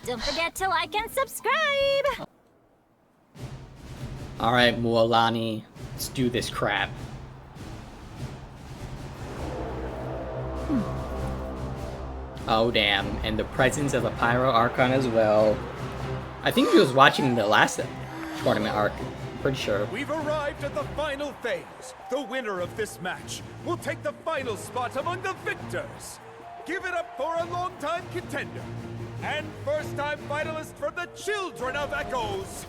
Don't forget to like and subscribe! Alright, Mualani, let's do this crap. Oh damn, and the presence of a Pyro Archon as well. I think he was watching the last tournament arc, pretty sure. We've arrived at the final phase. The winner of this match will take the final spot among the victors. Give it up for a long-time contender and first-time finalist from the Children of Echoes,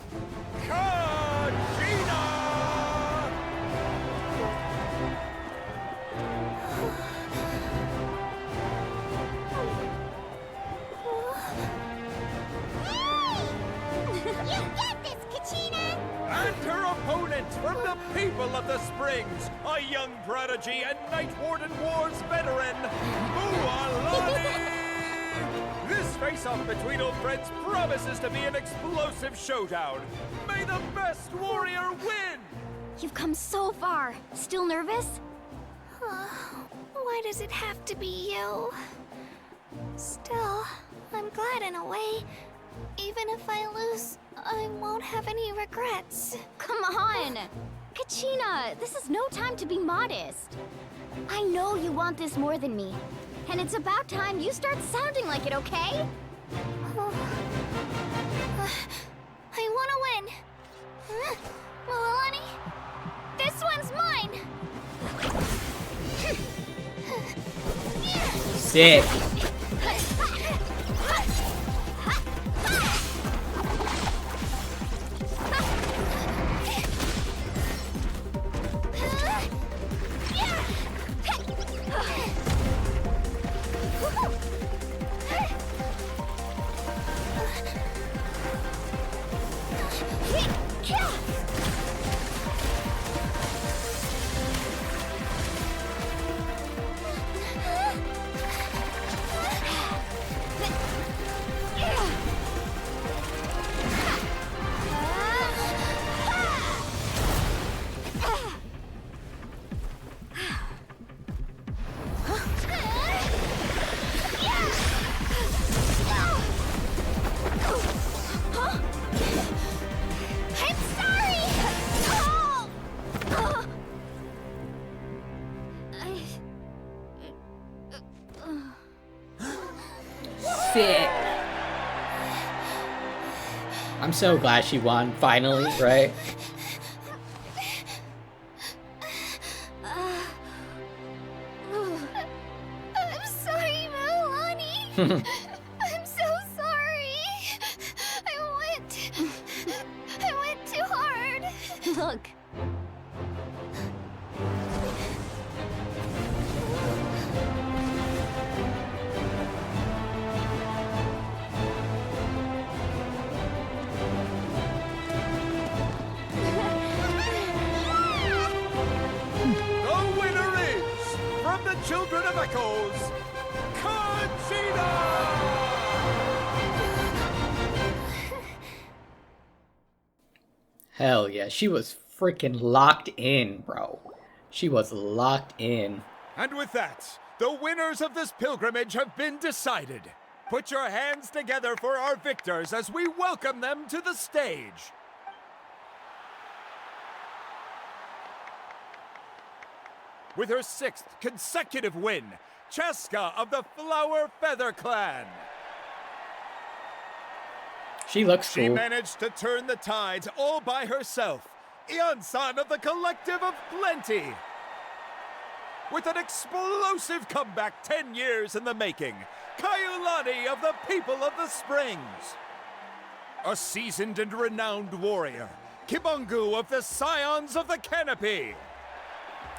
Kachina! You get this, Kachina! And her opponent from the people of the Springs, a young prodigy and Night Warden Wars veteran, Mualani! This face-off between old friends promises to be an explosive showdown. May the best warrior win! You've come so far. Still nervous? Why does it have to be you? Still, I'm glad in a way. Even if I lose, I won't have any regrets. Come on! Kachina, this is no time to be modest. I know you want this more than me. And it's about time you start sounding like it, okay? I want to win. Mualani, this one's mine! Sick. Sick. I'm so glad she won, finally, right? I'm sorry, Mualani. I'm so sorry. I went too hard. Look. The winner is, from the Children of Echoes, Kachina! Hell yeah, she was freaking locked in, bro. She was locked in. And with that, the winners of this pilgrimage have been decided. Put your hands together for our victors as we welcome them to the stage. With her 6th consecutive win, Cheska of the Flower Feather Clan. She looks She cool. managed to turn the tides all by herself. Ian-san of the Collective of Plenty. With an explosive comeback 10 years in the making, Kaiulani of the People of the Springs. A seasoned and renowned warrior, Kibungu of the Scions of the Canopy.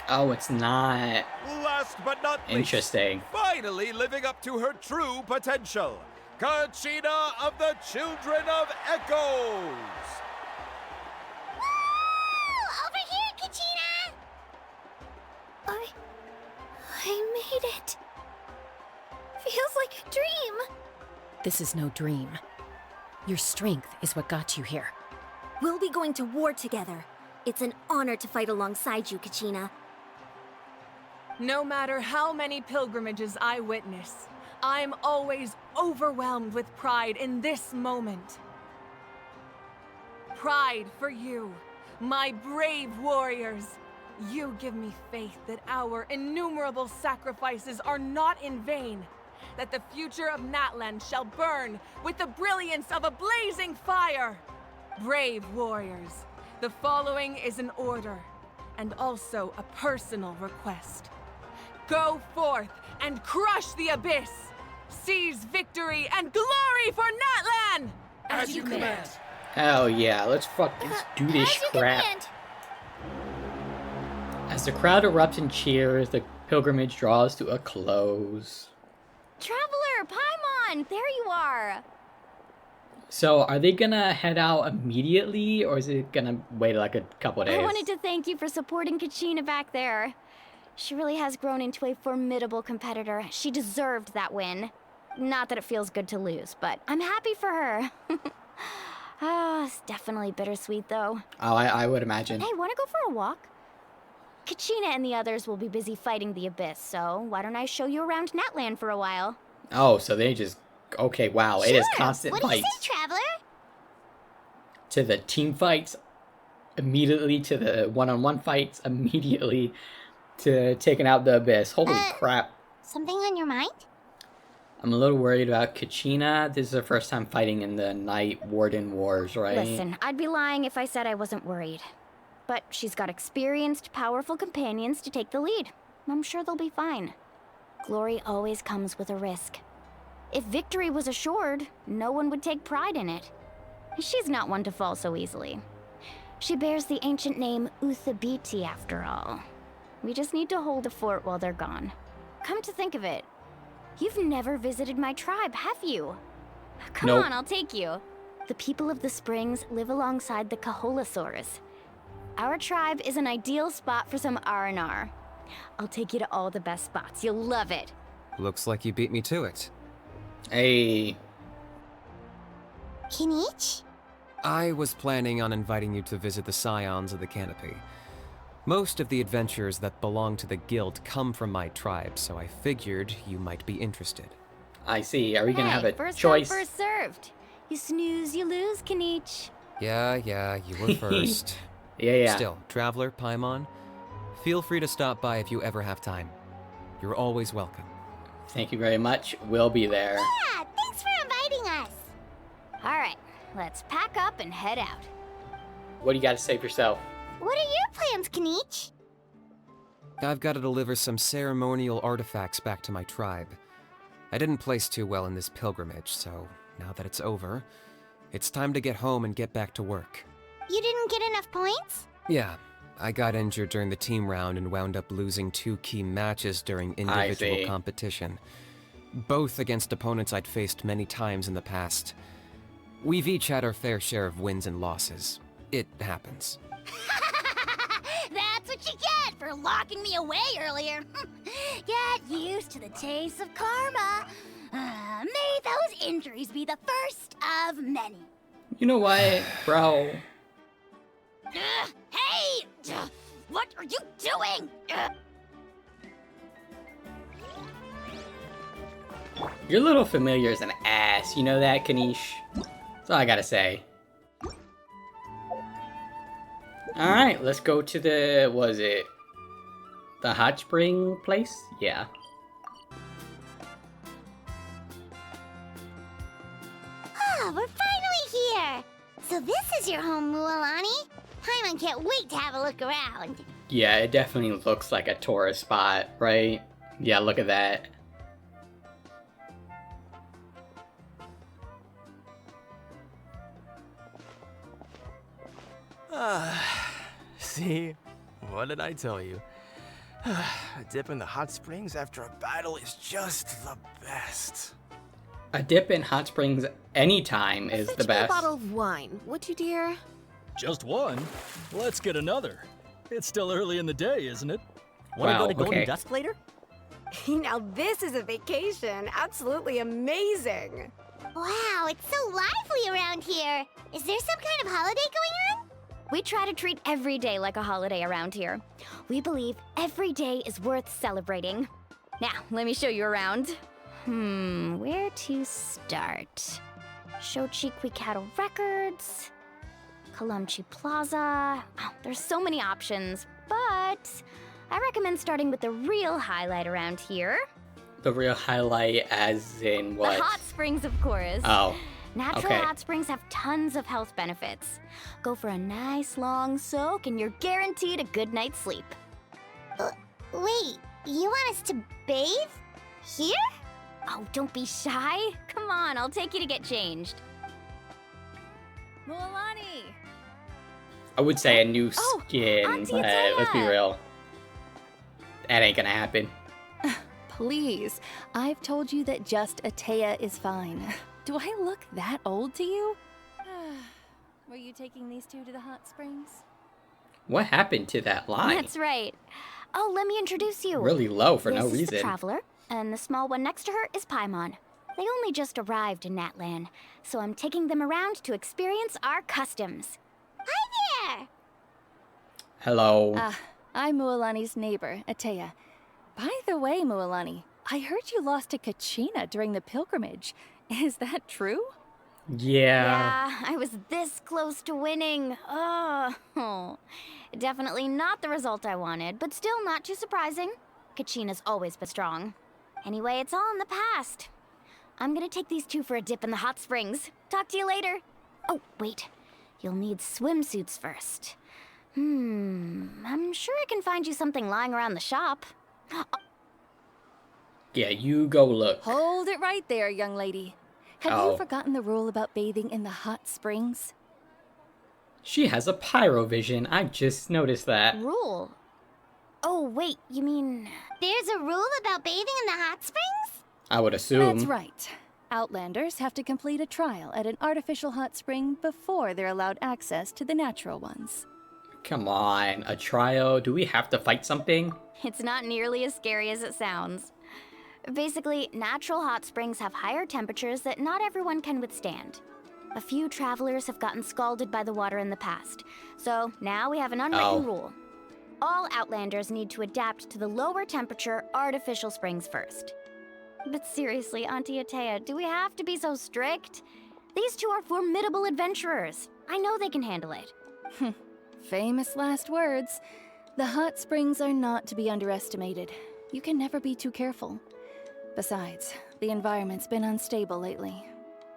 Oh, it's not. Last but not least, Interesting. finally living up to her true potential, Kachina of the Children of Echoes. Over here, Kachina! I made it. Feels like a dream. This is no dream. Your strength is what got you here. We'll be going to war together. It's an honor to fight alongside you, Kachina. No matter how many pilgrimages I witness, I'm always overwhelmed with pride in this moment. Pride for you, my brave warriors. You give me faith that our innumerable sacrifices are not in vain, that the future of Natlan shall burn with the brilliance of a blazing fire. Brave warriors, the following is an order, and also a personal request. Go forth and crush the abyss! Seize victory and glory for Natlan! As you command. Hell yeah, let's do this As you crap. command. As the crowd erupts in cheers, the pilgrimage draws to a close. Traveler, Paimon, there you are. So, are they gonna head out immediately, or is it gonna wait like a couple days? I wanted to thank you for supporting Kachina back there. She really has grown into a formidable competitor. She deserved that win. Not that it feels good to lose, but I'm happy for her. It's definitely bittersweet, though. Oh, I would imagine. Hey, wanna go for a walk? Kachina and the others will be busy fighting the Abyss, so why don't I show you around Natlan for a while? Oh, so they just... Okay, wow, it is constant What do you fights. say, Traveler? To the team fights, immediately to the one-on-one fights, immediately to taking out the Abyss. Holy crap. Something on your mind? I'm a little worried about Kachina. This is her first time fighting in the Night Warden Wars, right? Listen, I'd be lying if I said I wasn't worried. But she's got experienced, powerful companions to take the lead. I'm sure they'll be fine. Glory always comes with a risk. If victory was assured, no one would take pride in it. She's not one to fall so easily. She bears the ancient name Uthabiti after all. We just need to hold the fort while they're gone. Come to think of it, you've never visited my tribe, have you? Come Nope. on, I'll take you. The people of the Springs live alongside the Kaholasaurus. Our tribe is an ideal spot for some R&R. I'll take you to all the best spots. You'll love it. Looks like you beat me to it. Hey, Kinich? I was planning on inviting you to visit the Scions of the Canopy. Most of the adventurers that belong to the guild come from my tribe, so I figured you might be interested. I see. Are we gonna have a first choice? Come, first served. You snooze, you lose, Kinich. Yeah, you were first. Yeah. Still, Traveler, Paimon, feel free to stop by if you ever have time. You're always welcome. Thank you very much. We'll be there. Yeah, thanks for inviting us. All right, let's pack up and head out. What do you got to say for yourself? What are your plans, Kinich? I've got to deliver some ceremonial artifacts back to my tribe. I didn't place too well in this pilgrimage, so now that it's over, it's time to get home and get back to work. You didn't get enough points? Yeah, I got injured during the team round and wound up losing 2 key matches during individual see. competition. Both against opponents I'd faced many times in the past. We've each had our fair share of wins and losses. It happens. That's what you get for locking me away earlier. Get used to the taste of karma. May those injuries be the first of many. You know what, bro? Hey! What are you doing? Your little familiar is an ass. You know that, Kanish? That's all I gotta say. Alright, let's go to the... was it? The hot spring place? Yeah. Oh, we're finally here. So this is your home, Mualani. Paimon can't wait to have a look around. Yeah, it definitely looks like a tourist spot, right? Yeah, look at that. See? What did I tell you? A dip in the hot springs after a battle is just the best. A dip in hot springs anytime is the best. A bottle of wine, would you, dear? Just one? Let's get another. It's still early in the day, isn't it? Want to Wow, go to Golden okay. Dusk later? Now this is a vacation. Absolutely amazing. Wow, it's so lively around here. Is there some kind of holiday going on? We try to treat every day like a holiday around here. We believe every day is worth celebrating. Now, let me show you around. Where to start? Shochiqui Cattle Records, Kalumchi Plaza. Oh, there's so many options, but I recommend starting with the real highlight around here. The real highlight as in what? The hot springs, of course. Oh. Natural okay. hot springs have tons of health benefits. Go for a nice long soak and you're guaranteed a good night's sleep. Wait, you want us to bathe? Here? Oh, don't be shy. Come on, I'll take you to get changed. Mualani! I would say a new Oh, skin, Auntie but let's be Ataya. real. That ain't gonna happen. Please, I've told you that just Ataya is fine. Do I look that old to you? Were you taking these two to the hot springs? What happened to that line? That's right. Oh, let me introduce you. Really low for no This is reason. the Traveler, and the small one next to her is Paimon. They only just arrived in Natlan, so I'm taking them around to experience our customs. Hi there! Hello. I'm Mualani's neighbor, Ataya. By the way, Mualani, I heard you lost to Kachina during the pilgrimage. Is that true? Yeah. I was this close to winning. Oh, definitely not the result I wanted, but still not too surprising. Kachina's always been strong. Anyway, it's all in the past. I'm gonna take these two for a dip in the hot springs. Talk to you later. Oh, wait. You'll need swimsuits first. I'm sure I can find you something lying around the shop. Yeah, you go look. Hold it right there, young lady. Have Oh. you forgotten the rule about bathing in the hot springs? She has a pyro vision. I just noticed that. Rule? Oh, wait, you mean... There's a rule about bathing in the hot springs? I would assume. That's right. Outlanders have to complete a trial at an artificial hot spring before they're allowed access to the natural ones. Come on, a trial? Do we have to fight something? It's not nearly as scary as it sounds. Basically, natural hot springs have higher temperatures that not everyone can withstand. A few travelers have gotten scalded by the water in the past, so now we have an unwritten rule. All Outlanders need to adapt to the lower temperature artificial springs first. But seriously, Auntie Ataya, do we have to be so strict? These two are formidable adventurers. I know they can handle it. Famous last words. The hot springs are not to be underestimated. You can never be too careful. Besides, the environment's been unstable lately.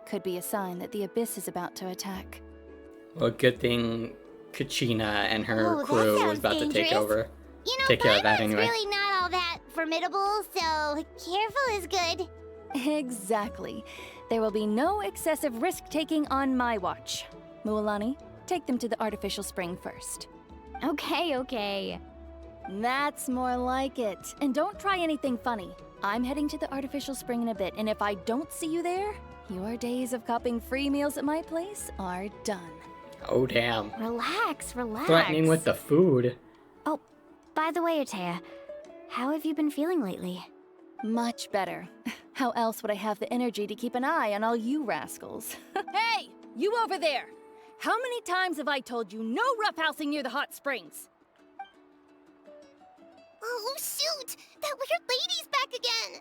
Could be a sign that the Abyss is about to attack. Well, good thing Kachina and her that crew sounds was about to take dangerous. over. You know, Take care of that Paimon's anyway. really not all that formidable, so careful is good. Exactly. There will be no excessive risk-taking on my watch. Mualani, take them to the artificial spring first. Okay. That's more like it. And don't try anything funny. I'm heading to the artificial spring in a bit, and if I don't see you there, your days of copping free meals at my place are done. Oh, damn. Relax. Threatening with the food. Oh, by the way, Ataya, how have you been feeling lately? Much better. How else would I have the energy to keep an eye on all you rascals? Hey! You over there! How many times have I told you no roughhousing near the hot springs? Oh, shoot! That weird lady's back again!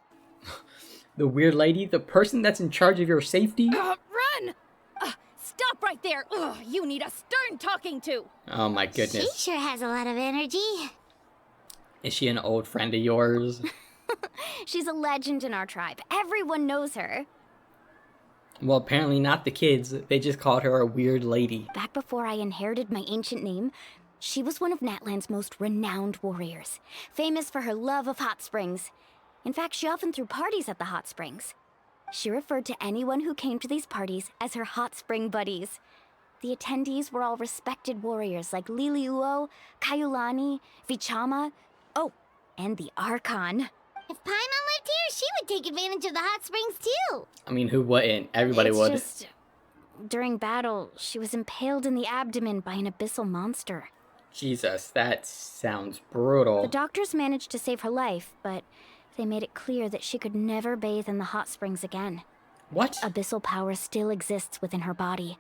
The weird lady? The person that's in charge of your safety? Run! Stop right there! Ugh, you need a stern talking to! Oh my She goodness. sure has a lot of energy. Is she an old friend of yours? She's a legend in our tribe. Everyone knows her. Well, apparently not the kids. They just called her a weird lady. Back before I inherited my ancient name, she was one of Natlan's most renowned warriors, famous for her love of hot springs. In fact, she often threw parties at the hot springs. She referred to anyone who came to these parties as her hot spring buddies. The attendees were all respected warriors like Liliuo, Kaiulani, Vichama, and the Archon. If Paimon lived here, she would take advantage of the hot springs too. I mean, who wouldn't? Everybody would. Just, during battle, she was impaled in the abdomen by an abyssal monster. Jesus, that sounds brutal. The doctors managed to save her life, but they made it clear that she could never bathe in the hot springs again. What? Abyssal power still exists within her body.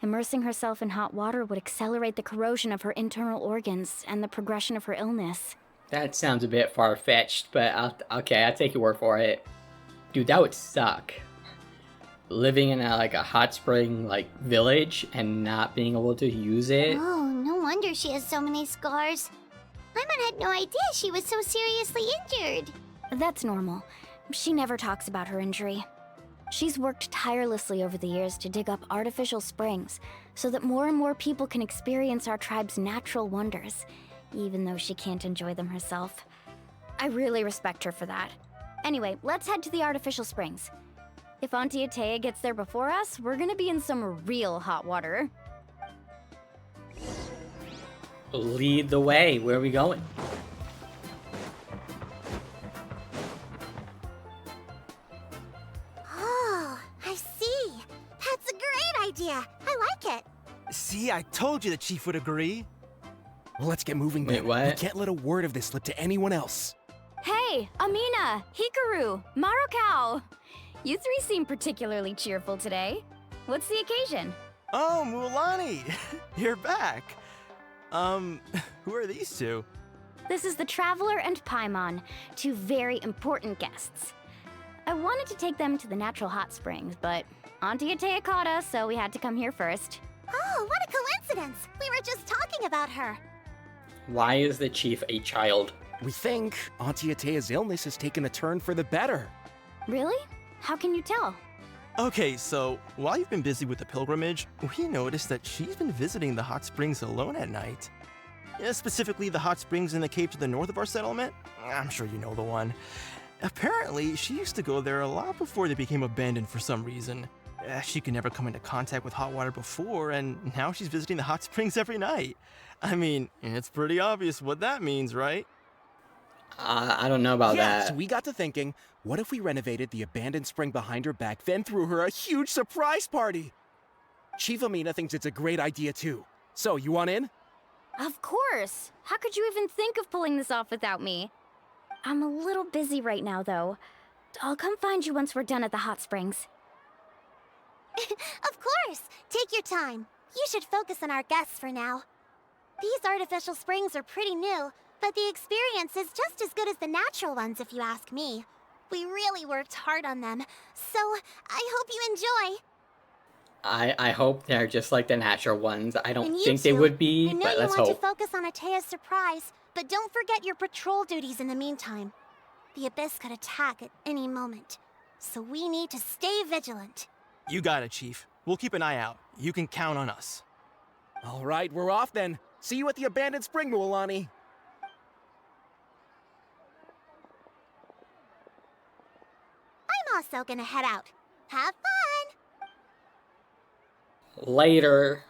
Immersing herself in hot water would accelerate the corrosion of her internal organs and the progression of her illness. That sounds a bit far-fetched, but I'll take your word for it. Dude, that would suck. Living in like a hot spring like village and not being able to use it. Oh, no wonder she has so many scars. Paimon had no idea she was so seriously injured. That's normal. She never talks about her injury. She's worked tirelessly over the years to dig up artificial springs so that more and more people can experience our tribe's natural wonders, even though she can't enjoy them herself. I really respect her for that. Anyway, let's head to the artificial springs. If Auntie Atea gets there before us, we're gonna be in some real hot water. Lead the way. Where are we going? Oh, I see. That's a great idea. I like it. See, I told you the chief would agree. Well, let's get moving Wait, then. what? We can't let a word of this slip to anyone else. Hey, Amina, Hikaru, Marukao! You three seem particularly cheerful today. What's the occasion? Oh, Mulani, you're back. Who are these two? This is the Traveler and Paimon, two very important guests. I wanted to take them to the natural hot springs, but Auntie Atea caught us, so we had to come here first. Oh, what a coincidence. We were just talking about her. Why is the chief a child? We think Auntie Atea's illness has taken a turn for the better. Really? How can you tell? Okay, so while you've been busy with the pilgrimage, we noticed that she's been visiting the hot springs alone at night. Yeah, specifically the hot springs in the cave to the north of our settlement. I'm sure you know the one. Apparently, she used to go there a lot before they became abandoned for some reason. She could never come into contact with hot water before, and now she's visiting the hot springs every night. I mean, it's pretty obvious what that means, right? I don't know about Yeah, that. so we got to thinking, what if we renovated the abandoned spring behind her back, then threw her a huge surprise party? Chief Amina thinks it's a great idea too. So, you want in? Of course! How could you even think of pulling this off without me? I'm a little busy right now, though. I'll come find you once we're done at the hot springs. Of course. Take your time. You should focus on our guests for now. These artificial springs are pretty new, but the experience is just as good as the natural ones if you ask me. We really worked hard on them, so I hope you enjoy. I hope they're just like the natural ones. I don't And you think they two, would be, I know but you let's want hope. to focus on Atea's surprise, but don't forget your patrol duties in the meantime. The Abyss could attack at any moment, so we need to stay vigilant. You got it, Chief. We'll keep an eye out. You can count on us. All right, we're off then. See you at the abandoned spring, Mualani. I'm also gonna head out. Have fun! Later.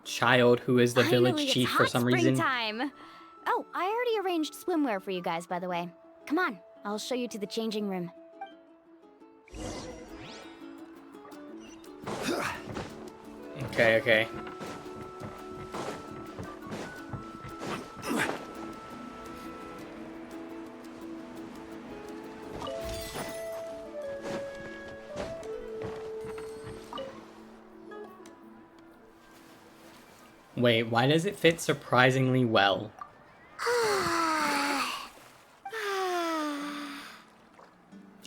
Child who is the Finally, village it's chief for hot some spring reason. time. Oh, I already arranged swimwear for you guys, by the way. Come on, I'll show you to the changing room. Okay. Wait, why does it fit surprisingly well?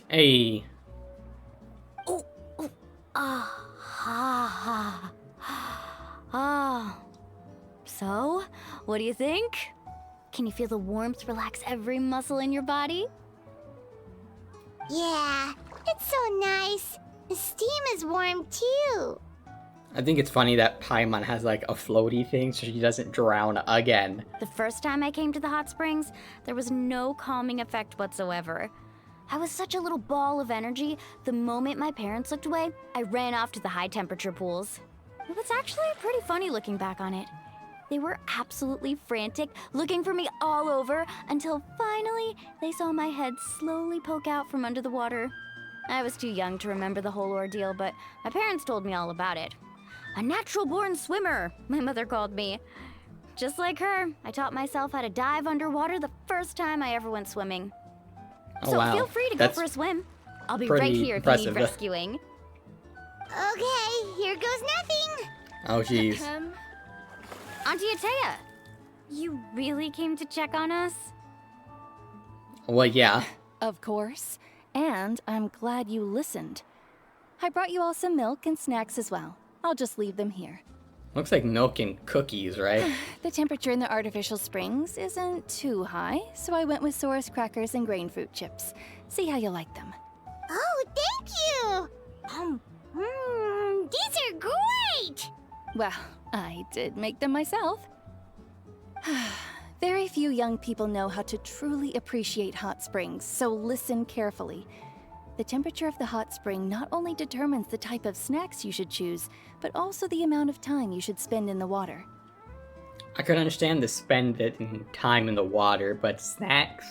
Hey. So, what do you think? Can you feel the warmth relax every muscle in your body? Yeah, it's so nice. The steam is warm too. I think it's funny that Paimon has like a floaty thing so she doesn't drown again. The first time I came to the hot springs, there was no calming effect whatsoever. I was such a little ball of energy, the moment my parents looked away, I ran off to the high temperature pools. It was actually pretty funny looking back on it. They were absolutely frantic, looking for me all over, until finally they saw my head slowly poke out from under the water. I was too young to remember the whole ordeal, but my parents told me all about it. A natural-born swimmer, my mother called me. Just like her, I taught myself how to dive underwater the first time I ever went swimming. Oh, So wow. feel free to That's go for a swim. I'll be pretty right here if you impressive. need rescuing. Okay, here goes nothing. Oh, jeez. Auntie Atea, you really came to check on us? Well, yeah. Of course. And I'm glad you listened. I brought you all some milk and snacks as well. I'll just leave them here. Looks like milk and cookies, right? The temperature in the artificial springs isn't too high, so I went with Saurus crackers and grain fruit chips. See how you like them. Oh, thank you! These are great! Well, I did make them myself. Very few young people know how to truly appreciate hot springs, so listen carefully. The temperature of the hot spring not only determines the type of snacks you should choose, but also the amount of time you should spend in the water. I could understand the spend it in time in the water, but snacks?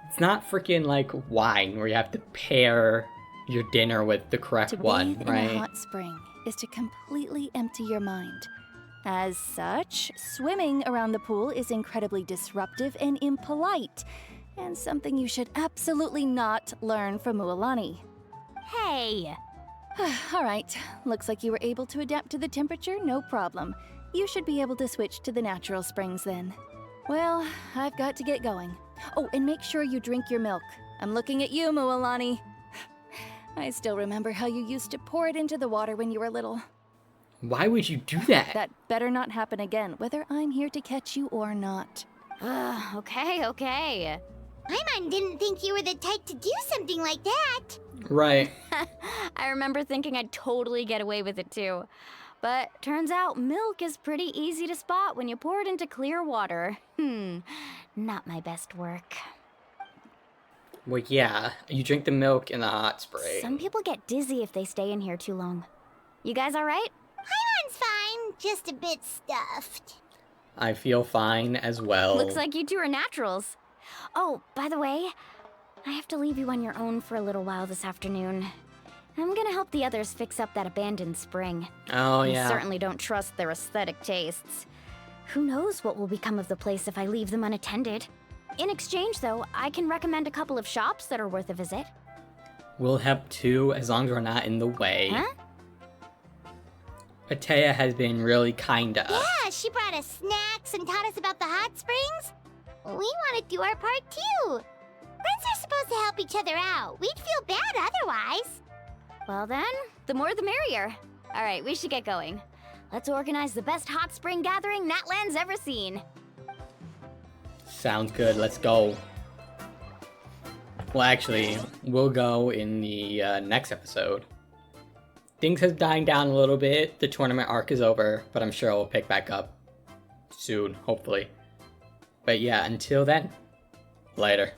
It's not freaking like wine where you have to pair your dinner with the correct one, bathe right? in a hot spring is to completely empty your mind. As such, swimming around the pool is incredibly disruptive and impolite, and something you should absolutely not learn from Mualani. Hey! All right, looks like you were able to adapt to the temperature, no problem. You should be able to switch to the natural springs then. Well, I've got to get going. Oh, and make sure you drink your milk. I'm looking at you, Mualani. I still remember how you used to pour it into the water when you were little. Why would you do that? That better not happen again, whether I'm here to catch you or not. Okay. Paimon didn't think you were the type to do something like that. Right. I remember thinking I'd totally get away with it too. But turns out milk is pretty easy to spot when you pour it into clear water. Not my best work. Well, yeah, you drink the milk in the hot spring. Some people get dizzy if they stay in here too long. You guys alright? Paimon's fine, just a bit stuffed. I feel fine as well. Looks like you two are naturals. Oh, by the way, I have to leave you on your own for a little while this afternoon. I'm gonna help the others fix up that abandoned spring. Oh, yeah. I certainly don't trust their aesthetic tastes. Who knows what will become of the place if I leave them unattended. In exchange, though, I can recommend a couple of shops that are worth a visit. We'll help too, as long as we're not in the way. Huh? Atea has been really kind to us. Yeah, she brought us snacks and taught us about the hot springs. We want to do our part too. Friends are supposed to help each other out. We'd feel bad otherwise. Well then, the more the merrier. Alright, we should get going. Let's organize the best hot spring gathering Natlan's ever seen. Sounds good, let's go. Well, actually, we'll go in the next episode. Things have died down a little bit. The tournament arc is over, but I'm sure it will pick back up soon, hopefully. But yeah, until then, later.